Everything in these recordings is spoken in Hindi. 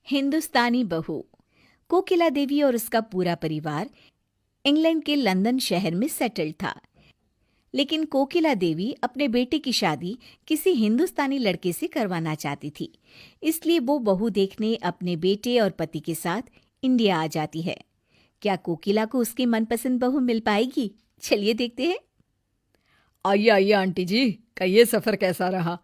हिंदुस्तानी बहू। कोकिला देवी और उसका पूरा परिवार इंग्लैंड के लंदन शहर में सेटल्ड था। लेकिन कोकिला देवी अपने बेटे की शादी किसी हिंदुस्तानी लड़के से करवाना चाहती थी, इसलिए वो बहू देखने अपने बेटे और पति के साथ इंडिया आ जाती है। क्या कोकिला को उसकी मनपसंद बहू मिल पाएगी? चलिए देखते हैं। आइए आइए आंटी जी, कहिए सफ़र कैसा रहा?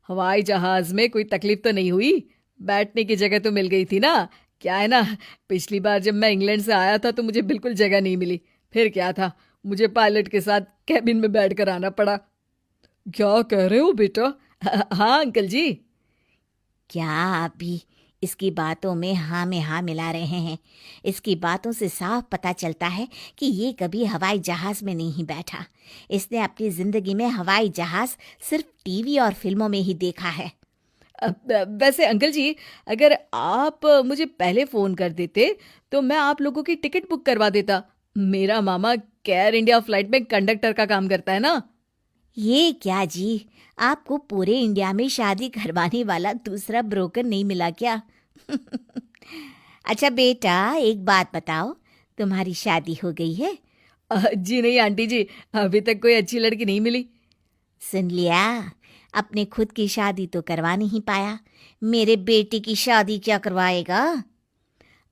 हवाई जहाज़ में कोई तकलीफ तो नहीं हुई? बैठने की जगह तो मिल गई थी ना? क्या है ना, पिछली बार जब मैं इंग्लैंड से आया था तो मुझे बिल्कुल जगह नहीं मिली। फिर क्या था, मुझे पायलट के साथ कैबिन में बैठ कर आना पड़ा। क्या कह रहे हो बेटा? हाँ अंकल जी। क्या आप भी इसकी बातों में हाँ मिला रहे हैं? इसकी बातों से साफ पता चलता है कि ये कभी हवाई जहाज में नहीं बैठा। इसने अपनी जिंदगी में हवाई जहाज सिर्फ टीवी और फिल्मों में ही देखा है। वैसे अंकल जी, अगर आप मुझे पहले फ़ोन कर देते तो मैं आप लोगों की टिकट बुक करवा देता। मेरा मामा केयर इंडिया फ्लाइट में कंडक्टर का काम करता है ना। ये क्या जी, आपको पूरे इंडिया में शादी करवाने वाला दूसरा ब्रोकर नहीं मिला क्या? अच्छा बेटा, एक बात बताओ, तुम्हारी शादी हो गई है? जी नहीं आंटी जी, अभी तक कोई अच्छी लड़की नहीं मिली। सुन लिया, अपने खुद की शादी तो करवा नहीं पाया, मेरे बेटे की शादी क्या करवाएगा?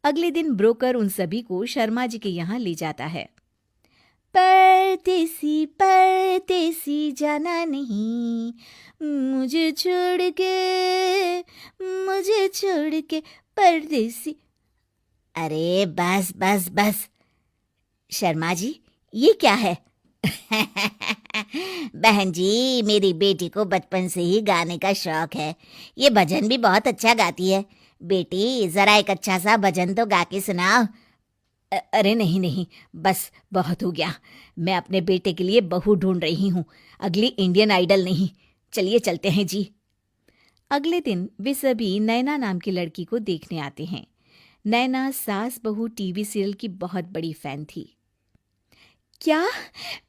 अगले दिन ब्रोकर उन सभी को शर्मा जी के यहाँ ले जाता है। परदेसी परदेसी जाना नहीं, मुझे छोड़ के परदेसी। अरे बस बस बस, शर्मा जी ये क्या है? बहन जी, मेरी बेटी को बचपन से ही गाने का शौक है। ये भजन भी बहुत अच्छा गाती है। बेटी जरा एक अच्छा सा भजन तो गा के सुनाओ। अरे नहीं नहीं, बस बहुत हो गया। मैं अपने बेटे के लिए बहू ढूंढ रही हूँ, अगली इंडियन आइडल नहीं। चलिए चलते हैं जी। अगले दिन वे सभी नैना नाम की लड़की को देखने आते हैं। नैना सास बहू टीवी सीरियल की बहुत बड़ी फैन थी। क्या?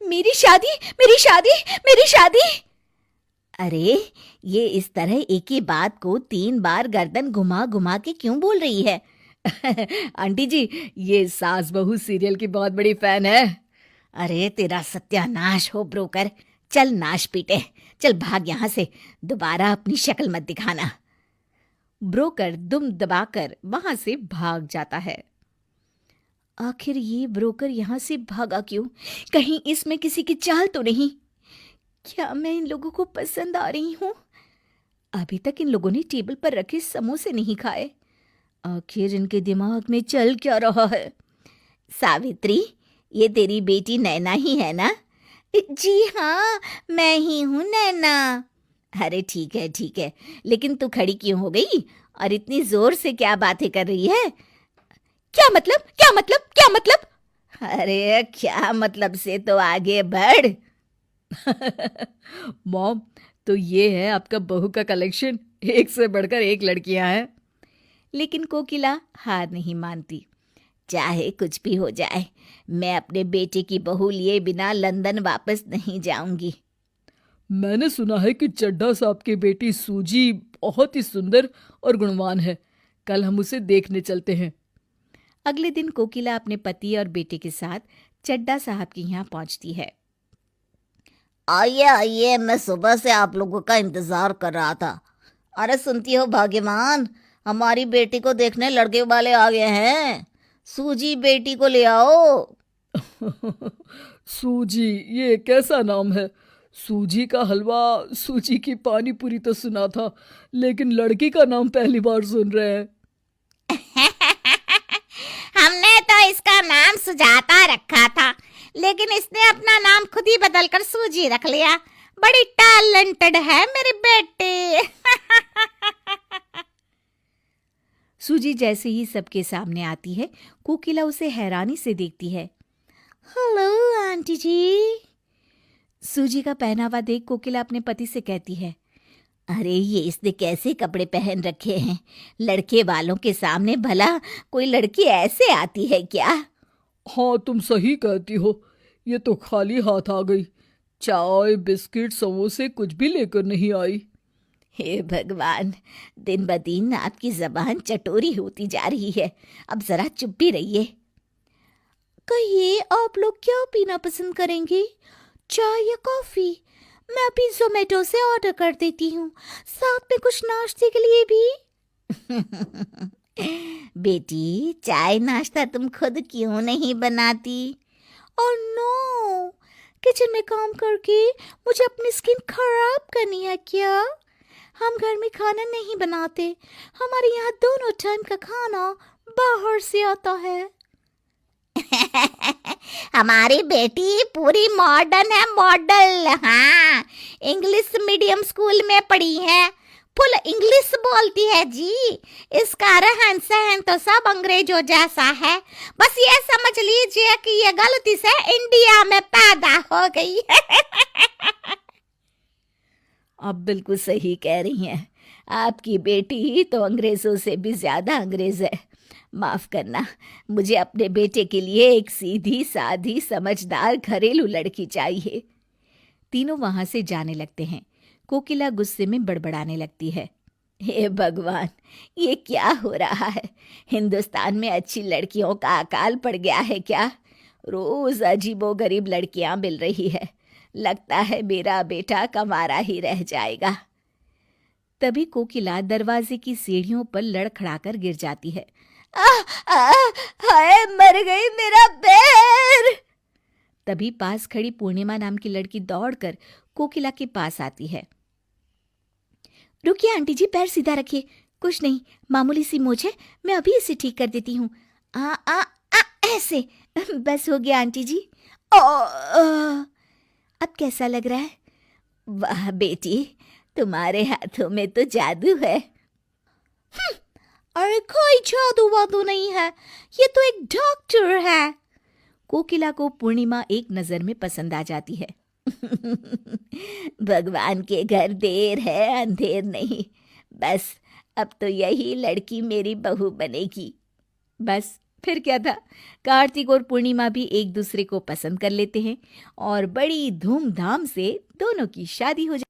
मेरी शादी मेरी शादी मेरी शादी! अरे ये इस तरह एक ही बात को 3 बार गर्दन घुमा घुमा के क्यों बोल रही है? आंटी जी, ये सास बहू सीरियल की बहुत बड़ी फैन है। अरे तेरा सत्यानाश हो ब्रोकर, चल नाश पीटे, चल भाग यहाँ से, दोबारा अपनी शक्ल मत दिखाना। ब्रोकर दुम दबाकर वहां से भाग जाता है। आखिर ये ब्रोकर यहाँ से भागा क्यों? कहीं इसमें किसी की चाल तो नहीं? क्या मैं इन लोगों को पसंद आ रही हूँ? अभी तक इन लोगों ने टेबल पर रखे समोसे नहीं खाए। आखिर इनके दिमाग में चल क्या रहा है? सावित्री, ये तेरी बेटी नैना ही है ना? जी हाँ, मैं ही हूँ नैना। अरे ठीक है, लेकिन तू खड़ी क्यों हो गई और इतनी जोर से क्या बातें कर रही है? क्या मतलब क्या मतलब क्या मतलब? अरे क्या मतलब से तो आगे बढ़। मॉम, तो ये है आपका बहू का कलेक्शन, एक से बढ़कर एक लड़कियां हैं। लेकिन कोकिला हार नहीं मानती। चाहे कुछ भी हो जाए, मैं अपने बेटे की बहू लिए बिना लंदन वापस नहीं जाऊंगी। मैंने सुना है कि चड्ढा साहब की बेटी सूजी बहुत ही सुंदर और गुणवान है। कल हम उसे देखने चलते हैं। अगले दिन कोकिला अपने पति और बेटे के साथ चड्ढा साहब के यहाँ पहुंचती है। आइए आइए, मैं सुबह से आप लोगों का इंतजार कर रहा था। अरे सुनती हो भाग्यमान, हमारी बेटी को देखने लड़के वाले आ गए हैं। सूजी बेटी को ले आओ। सूजी, ये कैसा नाम है? सूजी का हलवा, सूजी की पानी पूरी तो सुना था, लेकिन लड़की का नाम पहली बार सुन रहे हैं। हमने तो इसका नाम सुजाता रखा था, लेकिन इसने अपना नाम खुद ही बदलकर सूजी रख लिया। बड़ी टैलेंटेड है मेरी बेटी। सूजी जैसे ही सबके सामने आती है, कोकिला उसे हैरानी से देखती है। हेलो आंटी जी। सूजी का पहनावा देख कोकिला अपने पति से कहती है, अरे ये इसने कैसे कपड़े पहन रखे हैं? लड़के वालों के सामने भला कोई लड़की ऐसे आती है क्या? हाँ, तुम सही कहती हो, ये तो खाली हाथ आ गई। चाय बिस्किट समोसे कुछ भी लेकर नहीं आई। हे भगवान, दिन ब दिन आपकी जबान चटोरी होती जा रही है। अब जरा चुप भी रहिए। कहिए, आप लोग क्या पीना पसंद करेंगे, चाय या कॉफी? मैं अभी जोमेटो से ऑर्डर कर देती हूँ, साथ में कुछ नाश्ते के लिए भी। बेटी, चाय नाश्ता तुम खुद क्यों नहीं बनाती? ओह नो, किचन में काम करके मुझे अपनी स्किन खराब करनी है क्या? हम घर में खाना नहीं बनाते, हमारे यहाँ दोनों टाइम का खाना बाहर से आता है। हमारी बेटी पूरी मॉडर्न है, मॉडल। हाँ, इंग्लिश मीडियम स्कूल में पढ़ी है, फुल इंग्लिश बोलती है जी। इसका रहन सहन तो सब अंग्रेजों जैसा है। बस ये समझ लीजिए कि ये गलती से इंडिया में पैदा हो गई है। आप बिल्कुल सही कह रही हैं। आपकी बेटी तो अंग्रेजों से भी ज्यादा अंग्रेज है। माफ करना, मुझे अपने बेटे के लिए एक सीधी साधी समझदार घरेलू लड़की चाहिए। तीनों वहां से जाने लगते हैं। कोकिला गुस्से में बड़बड़ाने लगती है। हे भगवान, ये क्या हो रहा है? हिंदुस्तान में अच्छी लड़कियों का अकाल पड़ गया है क्या? रोज अजीबोगरीब लड़कियां मिल रही है। लगता है मेरा बेटा कंवारा ही रह जाएगा। तभी कोकिला दरवाजे की सीढ़ियों पर लड़खड़ाकर गिर जाती है। हाय, मर गई मेरा पैर। तभी पास खड़ी पूर्णिमा नाम की लड़की दौड़कर कोकिला के पास आती है। रुकिए आंटी जी, पैर सीधा रखिए। कुछ नहीं, मामूली सी मोच है, मैं अभी इसे ठीक कर देती हूँ। ऐसे बस हो गया आंटी जी। अब कैसा लग रहा है? वाह बेटी, तुम्हारे हाथों में तो जादू है। अरे कोई जादू वादू नहीं है, ये तो एक डॉक्टर है। कोकिला को पूर्णिमा एक नजर में पसंद आ जाती है। भगवान के घर देर है अंधेर नहीं। बस अब तो यही लड़की मेरी बहू बनेगी। बस फिर क्या था, कार्तिक और पूर्णिमा भी एक दूसरे को पसंद कर लेते हैं और बड़ी धूमधाम से दोनों की शादी हो जाती है।